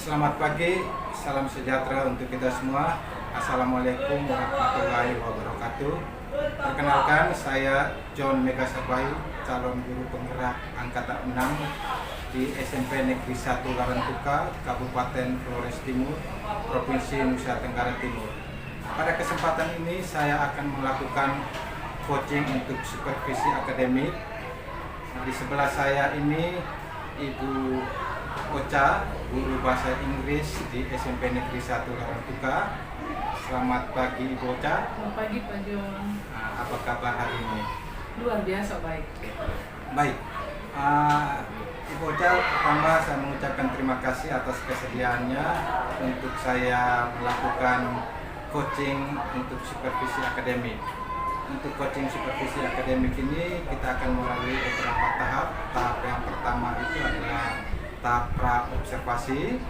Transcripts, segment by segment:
Selamat pagi, salam sejahtera untuk kita semua. Assalamualaikum warahmatullahi wabarakatuh. Perkenalkan, saya John Megasarbayu, calon guru penggerak angkatan 6 di SMP Negeri 1 Larantuka, Kabupaten Flores Timur, Provinsi Nusa Tenggara Timur. Pada kesempatan ini saya akan melakukan coaching untuk supervisi akademik. Di sebelah saya ini Ibu Ocha, guru bahasa Inggris di SMP Negeri 1 Larantuka. Selamat pagi Ibu Ocha. Selamat pagi Pak John. Apa kabar hari ini? Luar biasa baik. Baik. Ibu Ocha, pertama saya mengucapkan terima kasih atas kesediaannya untuk saya melakukan coaching untuk supervisi akademik. Untuk coaching supervisi akademik ini kita akan melalui beberapa tahap. Tahap yang pertama itu adalah tahap pra-observasi.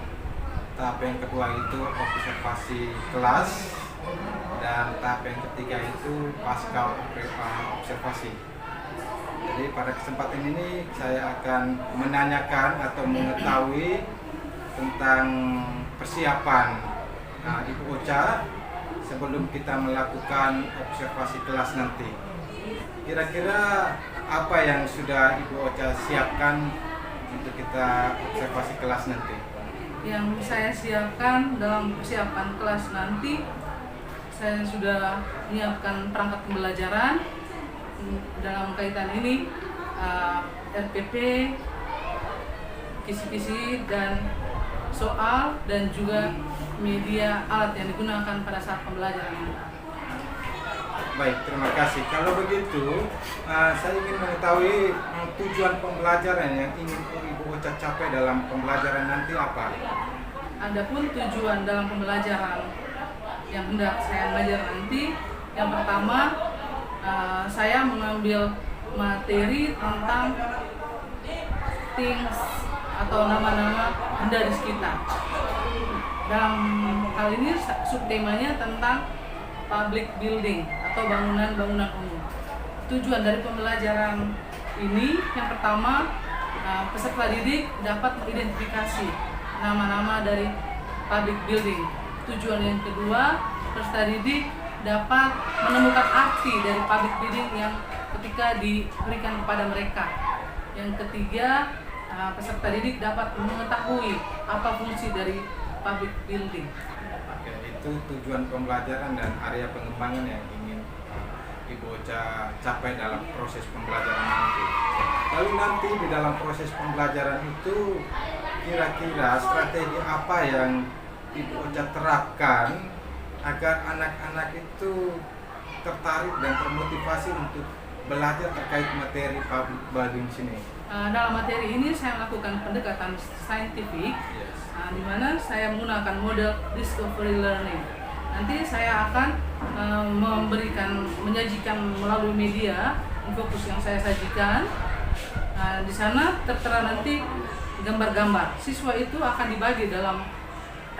Tahap yang kedua itu observasi kelas. Dan tahap yang ketiga itu pasca observasi. Jadi pada kesempatan ini saya akan menanyakan atau mengetahui tentang persiapan Ibu Ocha sebelum kita melakukan observasi kelas nanti. Kira-kira apa yang sudah Ibu Ocha siapkan untuk kita observasi kelas nanti? Yang saya siapkan dalam persiapan kelas nanti, saya sudah menyiapkan perangkat pembelajaran dalam kaitan ini, RPP, kisi-kisi dan soal, dan juga media alat yang digunakan pada saat pembelajaran ini. Baik, terima kasih. Kalau begitu, saya ingin mengetahui tujuan pembelajaran yang ingin Ibu Ocha capai dalam pembelajaran nanti apa? Adapun tujuan dalam pembelajaran yang hendak saya belajar nanti, yang pertama saya mengambil materi tentang things atau nama-nama benda di sekitar. Dalam hal ini subtemanya tentang public building atau bangunan-bangunan umum. Tujuan dari pembelajaran ini yang pertama, peserta didik dapat mengidentifikasi nama-nama dari public building. Tujuan yang kedua, peserta didik dapat menemukan arti dari public building yang ketika diberikan kepada mereka. Yang ketiga, peserta didik dapat mengetahui apa fungsi dari public building. Oke, itu tujuan pembelajaran dan area pengembangan yang ingin Ibu Ocha capai dalam proses pembelajaran nanti. Lalu nanti di dalam proses pembelajaran itu kira-kira strategi apa yang Ibu Ocha terapkan agar anak-anak itu tertarik dan termotivasi untuk belajar terkait materi public building sini? Dalam materi ini saya melakukan pendekatan saintifik, di mana saya menggunakan model discovery learning. Nanti saya akan menyajikan melalui media fokus yang saya sajikan. Di sana tertera nanti gambar-gambar. Siswa itu akan dibagi dalam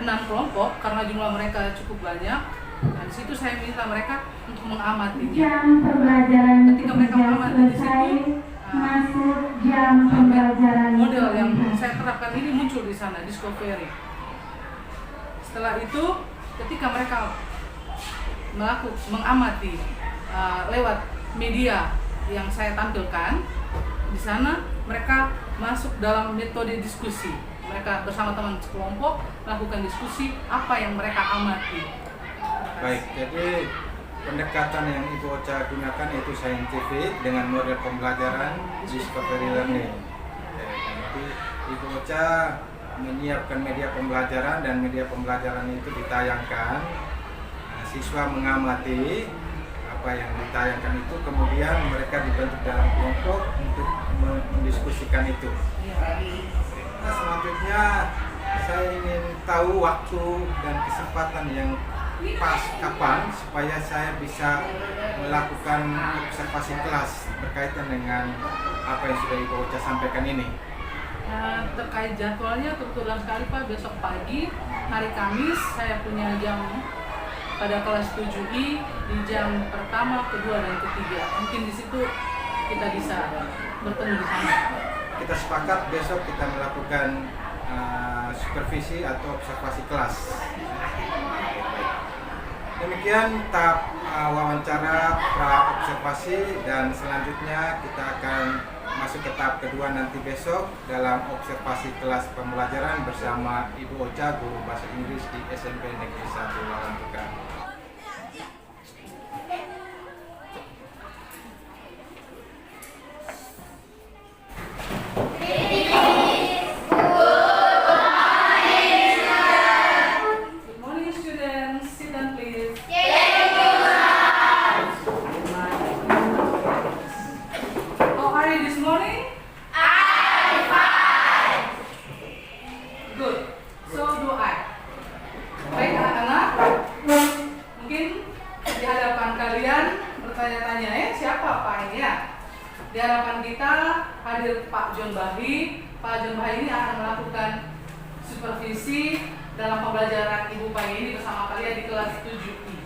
6 kelompok karena jumlah mereka cukup banyak. Di situ saya minta mereka untuk mengamatinya. Jam pembelajaran ketika mereka mengamati di situ, masuk jam pembelajaran. Model yang saya terapkan ini muncul di sana, discovery. Setelah itu, ketika mereka mengamati lewat media yang saya tampilkan, di sana mereka masuk dalam metode diskusi. Mereka bersama teman sekelompok melakukan diskusi apa yang mereka amati. Baik, jadi pendekatan yang Ibu Ocha gunakan yaitu saintifik dengan model pembelajaran discovery learning. Nanti Ibu Ocha menyiapkan media pembelajaran dan media pembelajaran itu ditayangkan. Siswa mengamati apa yang ditayangkan itu, kemudian mereka dibentuk dalam kelompok untuk mendiskusikan itu. Selanjutnya saya ingin tahu waktu dan kesempatan yang pas kapan supaya saya bisa melakukan observasi kelas berkaitan dengan apa yang sudah Ibu Ocha sampaikan ini. Terkait jadwalnya, kebetulan sekali Pak, besok pagi hari Kamis saya punya jam pada kelas 7I di jam pertama, kedua, dan ketiga. Mungkin di situ kita bisa bertemu di sana. Kita sepakat besok kita melakukan supervisi atau observasi kelas. Demikian tahap wawancara pra observasi, dan selanjutnya kita akan masuk ke tahap kedua nanti besok dalam observasi kelas pembelajaran bersama Ibu Ocha, guru bahasa Inggris di SMP Negeri 1 Walantuka. Di hadapan kita hadir Pak John Bahi. Pak John Bahi ini akan melakukan supervisi dalam pembelajaran Ibu Pagi ini bersama kalian di kelas 7I.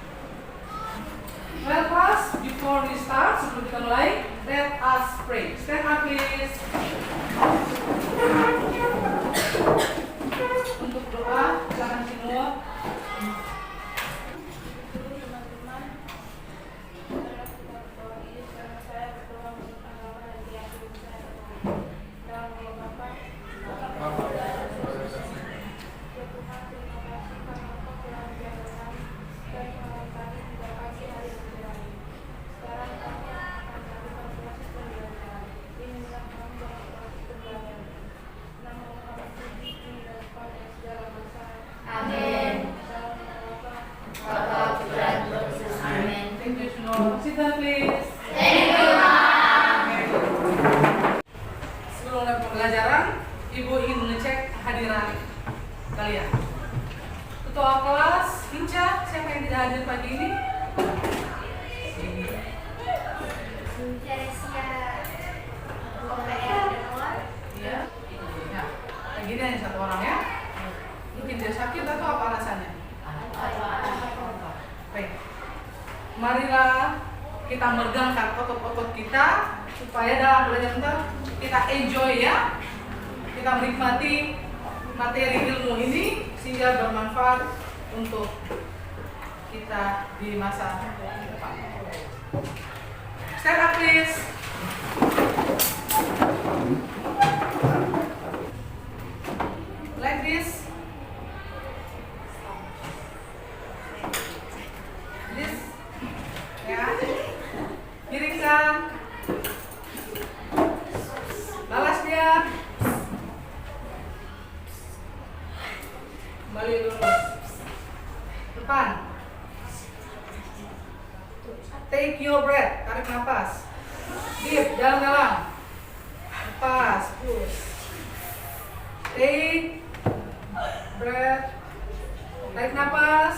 Well class, before we start, sebelum kita mulai, let us pray. Stand up please. Untuk doa, silakan semua. Sit down please. Sebelum mulai pembelajaran, Ibu ingin mengecek kehadiran kalian. Ketua kelas, Hinca, siapa yang tidak hadir pagi ini? Iya. Nah, yang ini hanya satu orang ya. Mungkin dia sakit atau apa alasannya? Baik. Marilah kita megangkan otot-otot kita supaya dalam belajar kita enjoy ya. Kita menikmati materi ilmu ini sehingga bermanfaat untuk kita di masa depan. Stand up please. Like this. This. Ya. Miringkan. Balas dia. Kembali lurus. Depan. Take your breath. Tarik nafas. Deep, dalam-dalam. Lepas, push. Take breath. Tarik nafas.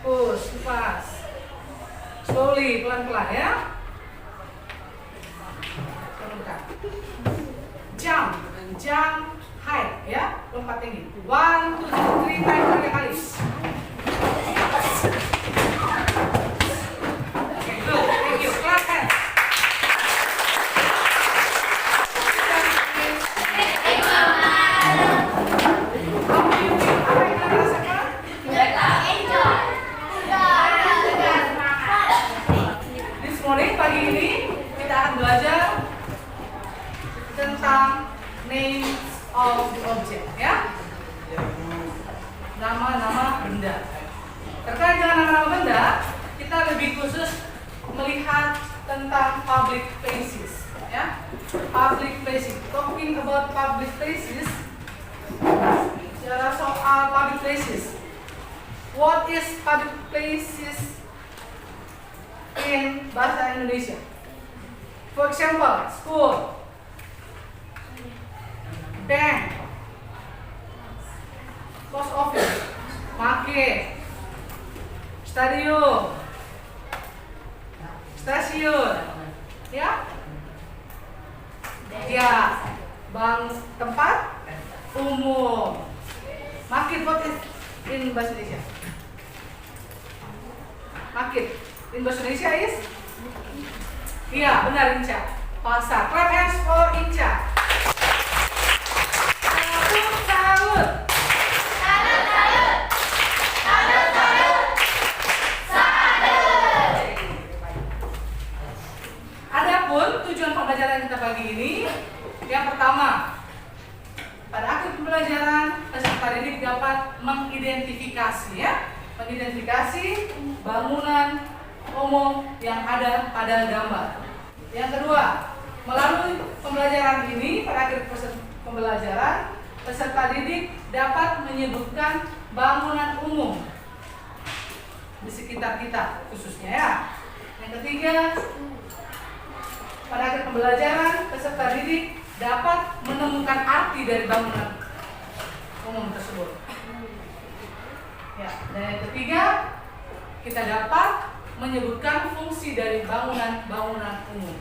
Push, lepas. Slowly, pelan-pelan ya. Jump, jump, high ya. Lompat tinggi. 1, 2, 3, naik 3 kali. Okay, good. Thank you. Clap hands. How do you feel? Apa yang kalian rasakan? This morning, pagi ini kita akan belajar tentang names of the object ya. Nama-nama benda. Terkait dengan nama-nama benda, kita lebih khusus melihat tentang public places ya. Public places. Talking about public places. Bicara soal public places. What is public places in bahasa Indonesia? For example, school, bank, post office, market, stadium, stasiun, ya, bank tempat umum. Market, what is in bahasa Indonesia? Market in bahasa Indonesia is? Iya, benar Inca. Pasar. Clap hands for Inca. Yang pertama, pada akhir pembelajaran peserta didik dapat mengidentifikasi bangunan umum yang ada pada gambar. Yang kedua, melalui pembelajaran ini pada akhir pembelajaran peserta didik dapat menyebutkan bangunan umum di sekitar kita khususnya ya. Yang ketiga, pada akhir pembelajaran peserta didik dapat menemukan arti dari bangunan umum tersebut. Ya, dan yang ketiga, kita dapat menyebutkan fungsi dari bangunan umum.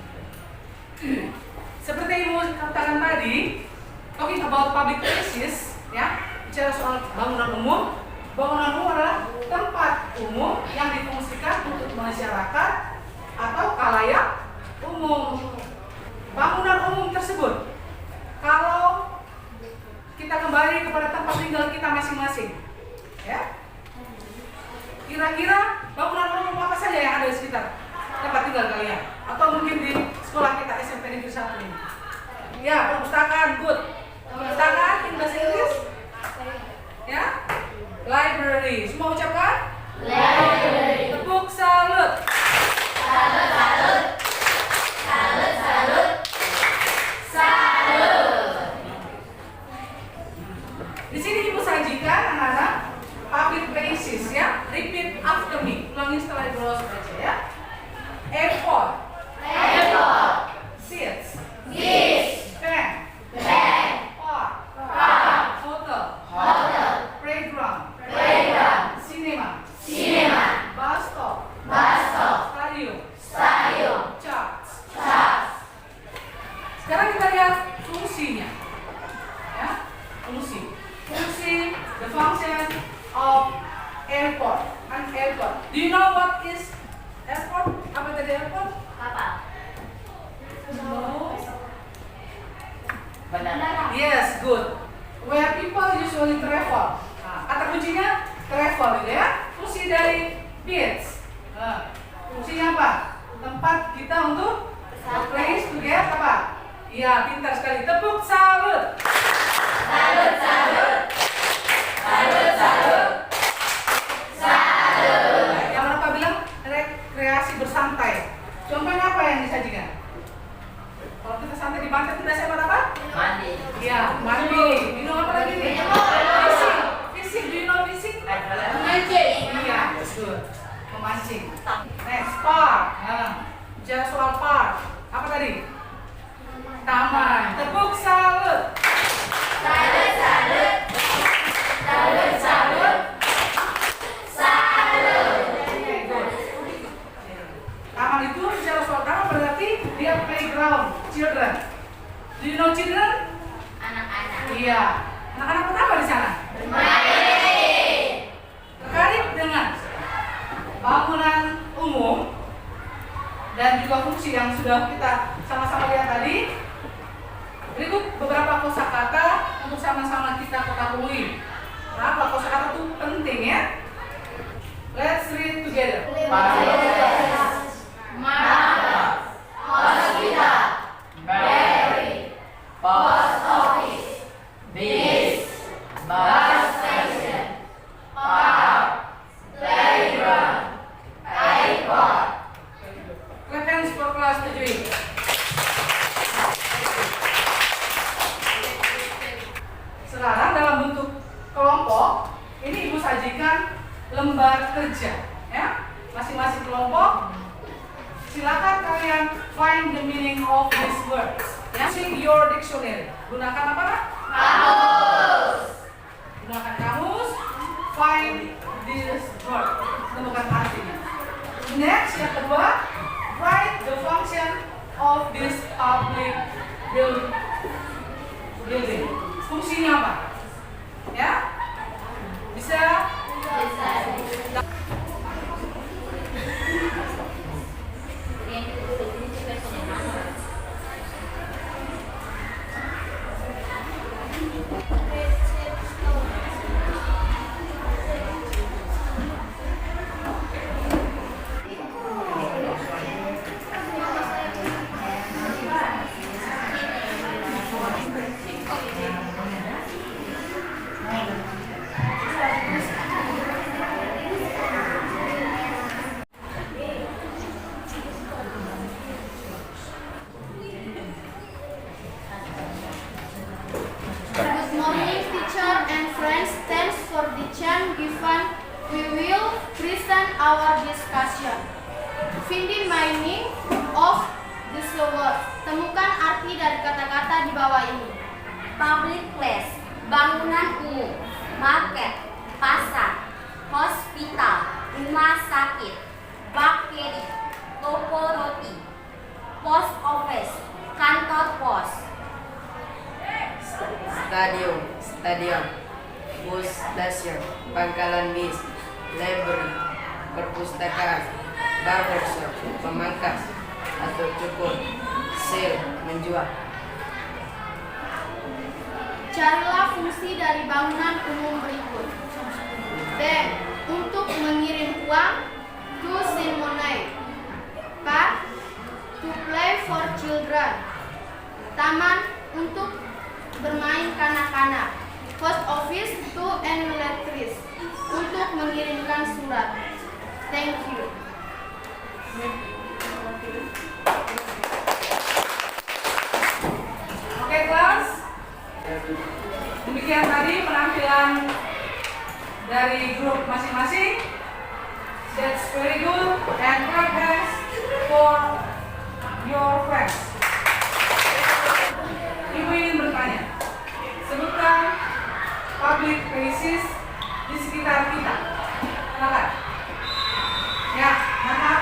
Seperti Ibu katakan tadi, talking about public places, ya, bicara soal bangunan umum. Bangunan umum adalah tempat umum yang difungsikan untuk masyarakat atau khalayak umum. Bangunan umum tersebut, kalau kita kembali kepada tempat tinggal kita masing-masing, ya, kira-kira bangunan umum apa saja yang ada di sekitar tempat tinggal kalian? Atau mungkin di sekolah kita SMP Negeri 1 ini? Ya, perpustakaan, good. Perpustakaan in bahasa Inggris? Ya, library. Semua ucapkan? Library. Tepuk salut. Salut, salut. Salut, salut. Salut. Di sini Ibu sajikan anak-anak public places ya. Repeat after me. Ulangi setelah Ibu baca ya. Airport. Airport. Seats. Seats. Bank. Bank. Park. Park. Hotel. Hotel. Playground. Playground. Cinema. Cinema. Bus stop. Bus stop. Stadium. Stadium. Church. Church. Sekarang kita lihat fungsinya. Ya, fungsi. Fungsi, the function of airport. An airport. Do you know what is airport? Apa tadi airport? Apa? No. Bandara. Yes, good. Where people usually travel. Nah, kata kuncinya travel gitu ya. Fungsi dari beach. Nah, fungsinya apa? Tempat kita untuk place to get apa? Iya, pintar sekali. Tepuk salut. Salut, salut. Salut, salut. Salut. Yang mana Pak bilang rekreasi bersantai. Contohnya apa yang disajikan? Kalau kita santai di pantai kita biasanya buat apa? Mandi. Iya, mandi. Minum apa lagi nih? Fishing. Fishing, do you know fishing? Memancing. Iya, good. Memancing. Next, park. Nah, bicara soal park. Apa tadi? Taman. Tepuk salut. Salut, salut. Salut, salut. Salut. Okay, good. Taman itu bicara soal taman berarti dia playground, children. Do you know children? Anak-anak. Iya. Anak-anak apa di sana? Bermain. Terkait dengan bangunan umum dan juga fungsi yang sudah kita sama-sama lihat tadi, berikut beberapa kosakata untuk sama-sama kita ketahui. Kenapa kosakata itu penting ya? Let's read together. Market. Hospital. Bakery. Post office. Beach. Bus station. Park. Playground. Airport. Clap hands for kelas 7. Sekarang dalam bentuk kelompok, ini Ibu sajikan lembar kerja, ya. Masing-masing kelompok, silakan kalian find the meaning of these words. Ya. Using your dictionary. Gunakan apa? Kamus. Gunakan kamus. Find this word. Temukan artinya. Next, yang kedua, write the function of this public building. Fungsinya apa? Ya? Bisa? teacher and friends, thanks for the chance given. We will present our discussion. Finding meaning of this word. Temukan arti dari kata-kata di bawah ini. Public place, bangunan umum, market, pasar, hospital, rumah sakit, bakery, toko roti, post office, kantor pos. Stadium, bus stasiun, pangkalan bis, library, perpustakaan, barbershop, pemangkas atau cukur, sale, menjual. Carilah fungsi dari bangunan umum berikut. Bank, untuk mengirim uang, to send money. Park, to play for children. Taman, untuk bermain kanak-kanak. Post office, to and letters, untuk mengirimkan surat. Thank you. Oke kelas, demikian tadi penampilan dari grup masing-masing. That's very good and progress for your friends. Ibu ingin bertanya, sebutkan public places di sekitar kita. Silakan. Ya, mana?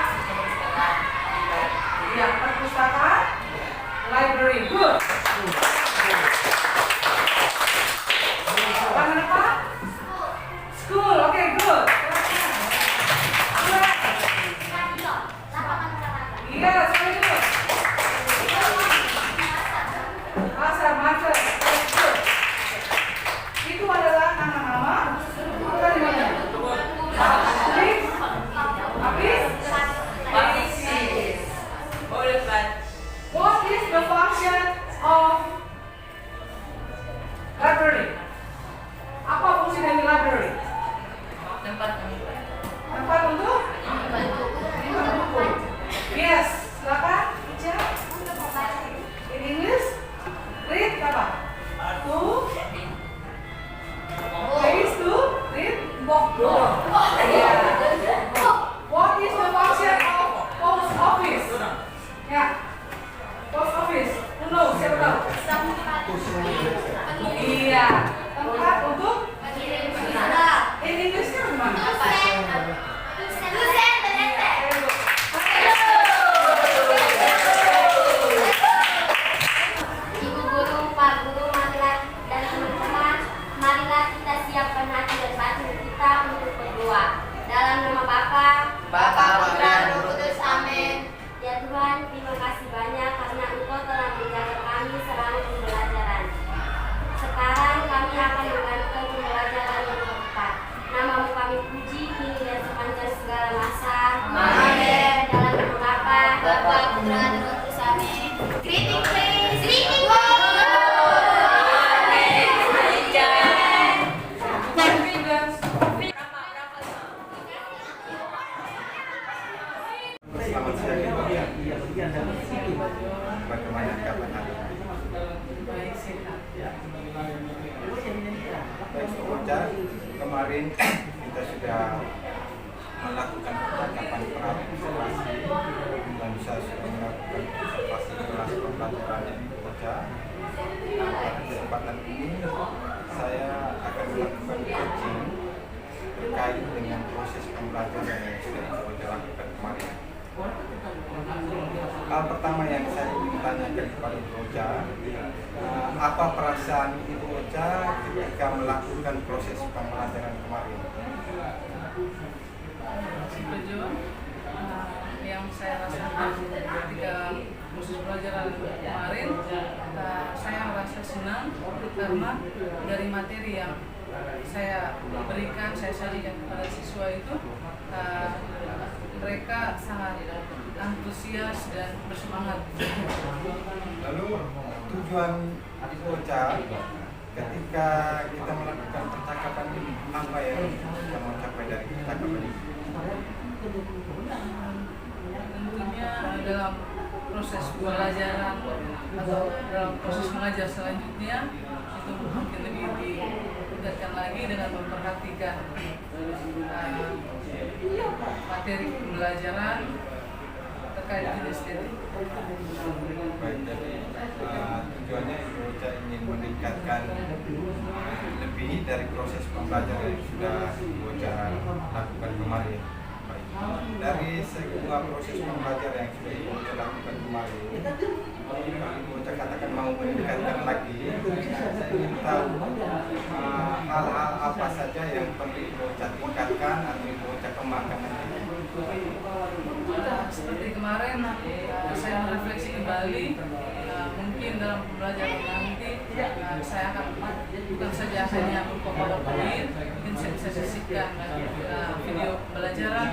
Ya, perpustakaan, library, good. Apa apa? School, okay, good. Yes, very good. Pasar, market, very good. Itu adalah nama-nama. Bukan di mana? Habis? What is the function of library? Apa fungsi dari library? Tempat untuk buku. Yes, silakan. Baca. In English, read apa? To. Place to read book. Yeah. What is the function of post office? Ya. Post office. No, siapa tahu? Iya. Tempat untuk in English-nya gimana? Ibu guru, Pak Guru, marilah dan teman-teman, marilah kita siapkan hati dan batin kita untuk berdoa. Dalam nama Bapa, Putra, dan Roh Kudus. Amin. Ya Tuhan, terima kasih banyak karena Engkau telah menjaga kami selama pembelajaran. Sekarang kami akan melanjutkan pembelajaran yang keempat. Namamu kami puji kini dan sepanjang segala masa. Amin. Dalam nama Bapa, Bapa, Putra, dan Roh Kudus. Amin. Greeting please. Greeting. Selamat siang. Bagaimana kabar Anda? Baik, sehat. Baik, Soboca, kemarin kita sudah melakukan percakapan partisipasi dan saya sudah melakukan observasi kelas pembelajaran yang Soboca. Pada kesempatan ini saya akan melakukan coaching terkait dengan proses pembelajaran yang sudah Soboca lakukan kemarin. Hal pertama yang saya ingin tanyakan kepada Ibu Ocha, apa perasaan Ibu Ocha ketika melakukan proses pembelajaran kemarin? Tujuan yang saya rasakan ketika proses pembelajaran kemarin, saya merasa senang karena dari materi yang saya berikan, saya sajikan kepada siswa itu, mereka sangat antusias dan bersemangat. Lalu tujuan Ibu Ocha ketika kita melakukan percakapan ini, apa yang kita mau capai dari percakapan ini? Tentunya dalam proses pembelajaran atau dalam proses mengajar selanjutnya itu mungkin lebih tingkatkan lagi dengan memperhatikan materi pembelajaran terkait kinestetik. Baik, jadi tujuannya Ibu Ocha ingin meningkatkan lebih dari proses pembelajaran yang sudah Ibu Ocha lakukan kemarin. Baik. Dari semua proses pembelajaran yang sudah Ibu Ocha lakukan kemarin, kalau Ibu Ocha katakan mau meningkatkan lagi, saya ingin tahu hal-hal apa saja yang perlu Ibu Ocha tingkatkan atau Ibu Ocha kembangkan nanti. Seperti kemarin saya merefleksi kembali, mungkin dalam pembelajaran nanti saya akan bukan saja hanya berupa PowerPoint, mungkin saya bisa sisipkan video pembelajaran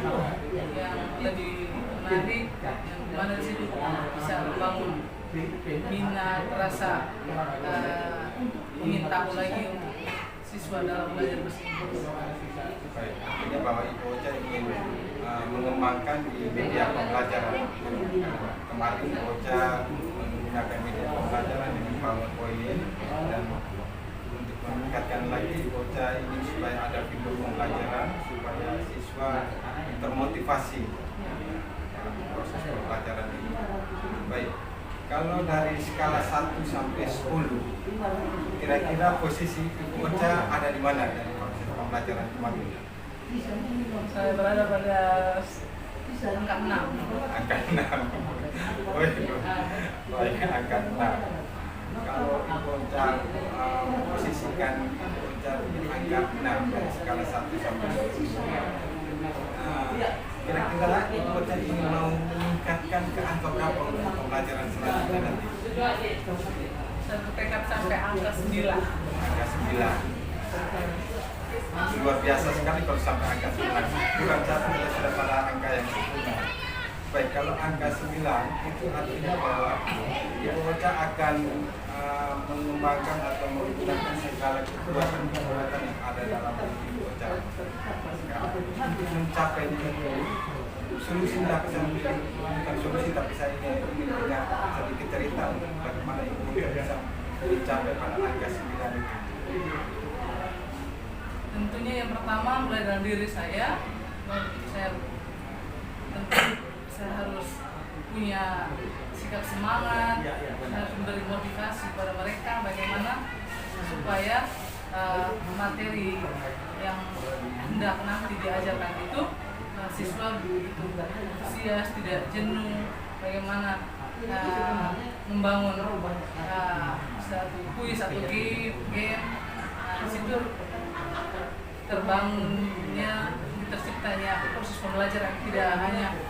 yang lebih menarik, yang mana di situ bisa membangun minat, rasa ingin tahu lagi untuk siswa dalam belajar bersama. Baik, artinya bahwa Ibu Ocha ingin mengembangkan di media pembelajaran. Kemarin Ibu Ocha menggunakan media pembelajaran dengan PowerPoint, dan untuk meningkatkan lagi Ibu Ocha ingin supaya ada video pembelajaran supaya siswa termotivasi dalam proses pembelajaran ini. Baik, kalau dari skala 1 sampai 10, kira-kira posisi Ibu Ocha ada di mana dari proses pembelajaran kemarin? Saya berada pada angka 6. Angka 6. Baik, angka 6. Kalau Ibu Ocha posisikan Ibu Ocha di angka 6 dari skala 1 sampai 10, kira-kira Ibu Ocha ingin mau meningkatkan ke angka berapa untuk pembelajaran selanjutnya nanti? Saya bertekad sampai angka 9. Angka 9. Luar biasa sekali kalau sampai angka 9. Bukan satu, kita sudah pada angka yang sempurna. Baik, kalau angka 9 itu artinya bahwa Ibu Ocha akan mengembangkan atau menggunakan segala kekuatan yang ada dalam diri Ibu Ocha. Untuk mencapai itu, solusi bukan solusi, tapi saya ingin punya sedikit cerita untuk bagaimana Ibu Ocha bisa mencapai pada angka 9 itu. Tentunya yang pertama mulai dari diri saya tentu saya harus punya sikap semangat, harus memberi motivasi kepada mereka bagaimana supaya materi yang hendak nanti diajarkan itu siswa begitu antusias, tidak jenuh, bagaimana membangun satu kuis atau game di situ terbangunnya, terciptanya proses pembelajaran tidak hanya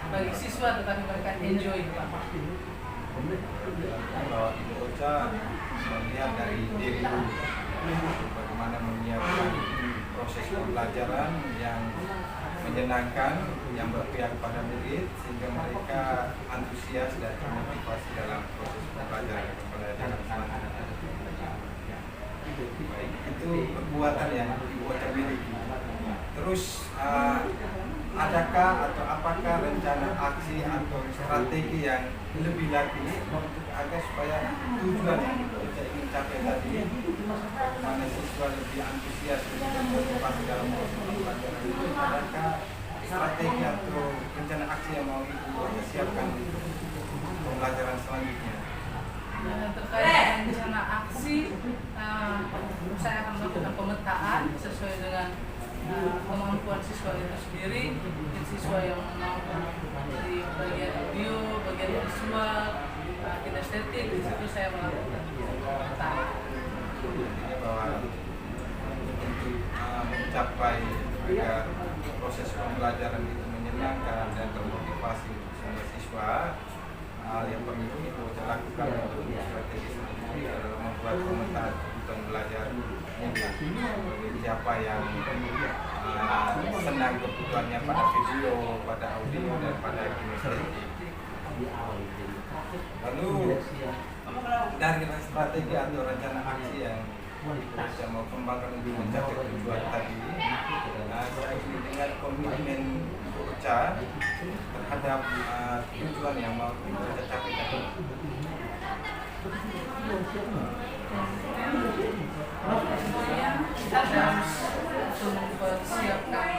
bagi siswa tetapi mereka enjoy. Kalau Ibu Ocha melihat dari diri bagaimana menyiapkan proses pembelajaran yang menyenangkan, yang berpihak pada murid sehingga mereka antusias dan termotivasi dalam proses pembelajaran selanjutnya. Baik, itu perbuatan yang Ibu Ocha miliki. Terus adakah atau apakah rencana aksi atau strategi yang lebih lagi untuk agar supaya tujuan yang Ibu Ocha ingin capai tadi, mana siswa lebih antusias dan termotivasi dalam proses pembelajaran itu, adakah strategi atau rencana aksi yang mau Ibu Ocha siapkan untuk pembelajaran selanjutnya? Terkait rencana aksi, saya akan melakukan pemetaan sesuai dengan kemampuan siswa itu sendiri. Mungkin siswa yang mampu di bagian audio, bagian visual, kinestetik, di situ saya melakukan pemetaan. Bahwa untuk mencapai agar proses pembelajaran itu menyenangkan dan termotivasi untuk semua siswa, hal yang perlu Ibu Ocha lakukan untuk strategi selanjutnya adalah membuat pemetaan kebutuhan belajar bagi siapa yang senang kebutuhannya pada video, pada audio, dan pada kinestetik. Lalu dari strategi atau rencana aksi yang Ibu Ocha mau kembangkan untuk mencapai tujuan tadi, saya ingin dengan komitmen Ibu Ocha terhadap tujuan yang mau Ibu Ocha capai tadi. Kemudian kita harus mempersiapkan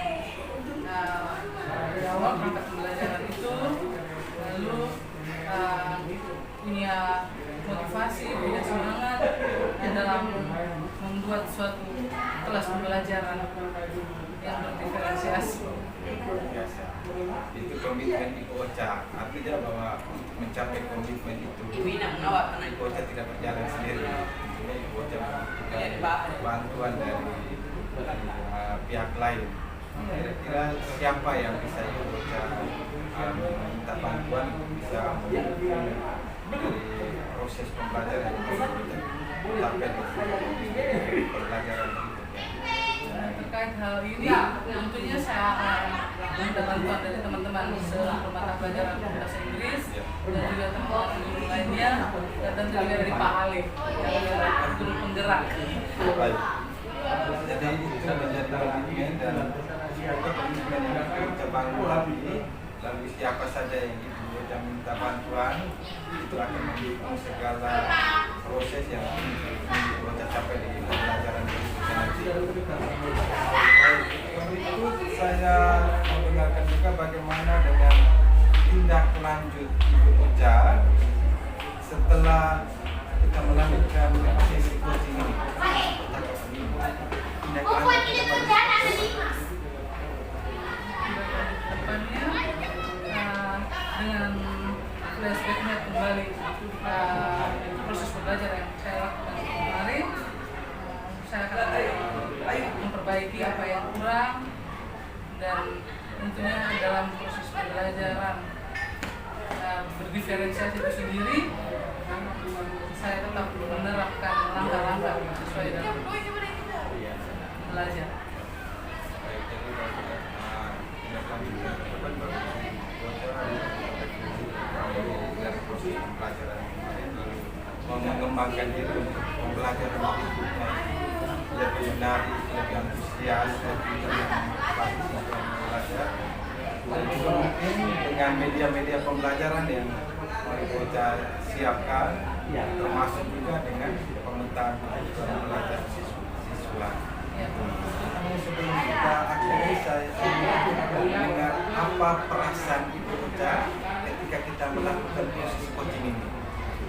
dari awal berangkat pembelajaran itu, lalu punya motivasi, punya semangat dalam membuat suatu kelas pembelajaran yang berdiferensiasi. Biasa. Itu komitmen IPOCA, artinya bahwa mencapai komitmen itu IPOCA tidak berjalan sendiri. Tentunya IPOCA membutuhkan bantuan dari pihak lain. Kira-kira siapa yang bisa IPOCA meminta bantuan, bisa mendukung dari proses pembelajaran yang kita capai di pembelajaran berikutnya. Terkait hal ini, tentunya saya akan minta bantuan dari teman-teman semata pelajaran bahasa Inggris dan juga teman-teman guru lainnya, dan tentu juga dari Pak Halim yang adalah guru penggerak. Baik. Jadi itu menjadi komitmen dan komitmen yang kita bangun lagi. Lalu siapa saja yang IPOCA minta bantuan itu akan mendukung segala proses yang IPOCA capai di pembelajaran berikutnya nanti. Berikut saya mendengarkan juga bagaimana dengan tindak lanjut IPOCA setelah kita melanjutkan sesi coaching ini. Tindak lanjut Depannya dengan flashbacknya kembali proses pembelajaran yang saya lakukan kemarin, saya akan memperbaiki apa yang kurang, dan tentunya dalam proses pembelajaran berdiferensiasi itu sendiri, saya tetap menerapkan langkah-langkah sesuai dengan belajar. Dari proses pembelajaran kemarin, lalu mengembangkan diri untuk pembelajaran berikutnya lebih menarik, lebih antusias, lebih memotivasi siswa belajar, dan juga mungkin dengan media-media pembelajaran yang IPOCA siapkan, termasuk juga dengan pemetaan kebutuhan belajar siswa. Sebelum kita akhiri, saya ingin mendengar apa perasaan IPOCA ketika kita melakukan proses coaching ini.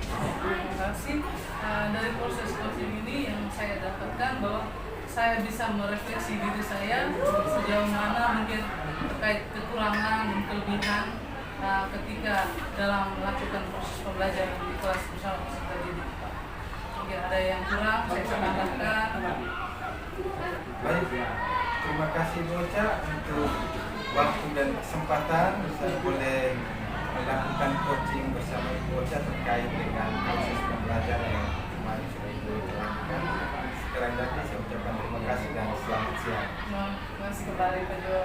Terima kasih. Dari proses coaching ini yang saya dapatkan bahwa saya bisa merefleksi diri saya sejauh mana mungkin terkait kekurangan dan kelebihan ketika dalam melakukan proses pembelajaran di kelas bersama peserta didik. Mungkin ada yang kurang, saya tambahkan. Baik, terima kasih IPOCA untuk waktu dan kesempatan saya boleh melakukan coaching bersama IPOCA terkait dengan proses pembelajaran yang kemarin sudah IPOCA lakukan. Sekali lagi saya ucapkan terima kasih dan selamat siang. Terima kasih kembali Pak Jo.